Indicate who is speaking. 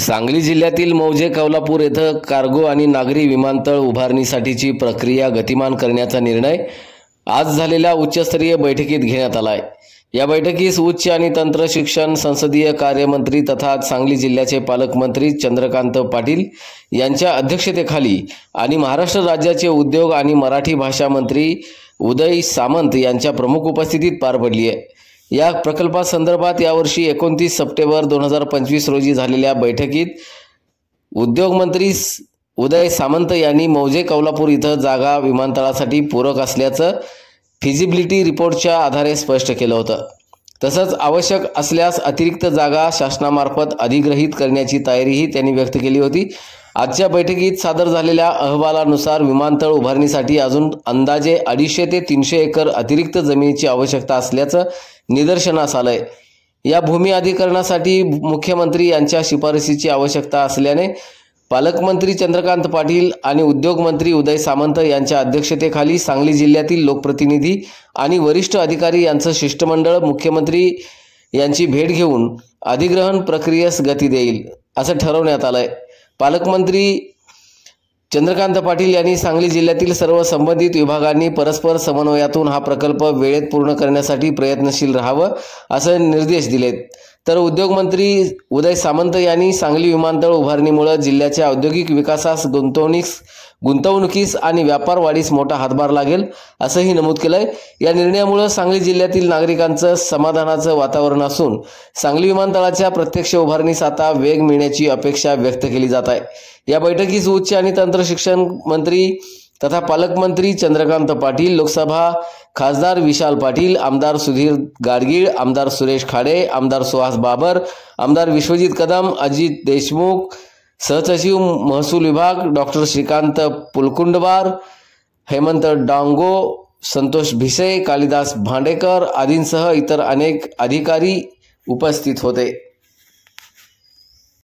Speaker 1: सांगली जिल्ह्यातील मौजे कौलापूर येथे कार्गो आणि नागरी विमानतळ उभारणीसाठीची प्रक्रिया गतिमान करण्याचा निर्णय आज झालेल्या उच्चस्तरीय बैठकीत घेण्यात आला आहे। या बैठकीस उच्च आणि तंत्र शिक्षण संसदीय कार्यमंत्री तथा सांगली जिल्ह्याचे पालकमंत्री चंद्रकांत पाटील यांच्या अध्यक्षतेखाली आणि महाराष्ट्र राज्याचे उद्योग आणि मराठी भाषा मंत्री उदय सामंत यांच्या प्रमुख उपस्थितीत पार पडली आहे। या प्रकल्पासंदर्भात यावर्षी 29 सप्टेंबर 2025 रोजी झालेल्या बैठकीत उद्योग मंत्री उदय सामंत यांनी मौजे कौलापूर इथं जागा विमानतळासाठी पूरक असल्याचं फिजिबिलिटी रिपोर्टच्या आधारे स्पष्ट केलं होतं। तसंच आवश्यक असल्यास अतिरिक्त जागा शासनामार्फत अधिग्रहित करण्याची तयारीही त्यांनी व्यक्त केली होती। आजच्या बैठकीत सादर झालेल्या अहवालानुसार विमानतळ उभारणीसाठी अजून अंदाजे 250 ते 300 एकर अतिरिक्त जमिनीची आवश्यकता असल्याचं निदर्शनास आलंय। या भूमी अधिग्रहणासाठी मुख्यमंत्री यांच्या शिफारसीची आवश्यकता असल्याने पालकमंत्री चंद्रकांत पाटील आणि उद्योग मंत्री उदय सामंत यांच्या अध्यक्षतेखाली सांगली जिल्ह्यातील लोकप्रतिनिधी आणि वरिष्ठ अधिकारी यांचं शिष्टमंडळ मुख्यमंत्री यांची भेट घेऊन अधिग्रहण प्रक्रियेस गती देईल असं ठरवण्यात आलंय। पालकमंत्री चंद्रकांत पाटील यांनी सांगली जिल्ह्यातील सर्व संबंधित विभागांनी परस्पर समन्वयातून हा प्रकल्प वेळेत पूर्ण करण्यासाठी प्रयत्नशील राहावं असे निर्देश दिलेत। तर उद्योग मंत्री उदय सामंत यांनी सांगली विमानतळ उभारणीमुळे जिल्ह्याच्या औद्योगिक विकासास गुंतवणुकीस आणि व्यापार वाढीस मोठा हातभार लागेल असंही नमूद केलंय। या निर्णयामुळे सांगली जिल्ह्यातील नागरिकांचं समाधानाचं वातावरण असून सांगली विमानतळाच्या प्रत्यक्ष उभारणीस आता वेग मिळण्याची अपेक्षा व्यक्त केली जात आहे। या बैठकीस उच्च आणि तंत्र शिक्षण मंत्री तथा पालकमंत्री चंद्रकांत पाटील, लोकसभा खासदार विशाल पाटील, आमदार सुधीर गाडगीळ, आमदार सुरेश खाडे, आमदार सुहास बाबर, आमदार विश्वजित कदम, अजित देशमुख, सहसचिव महसूल विभाग डॉक्टर श्रीकांत पुलकुंडवार, हेमंत डांगो, संतोष भिसे, कालिदास भांडेकर आदींसह इतर अनेक अधिकारी उपस्थित होते।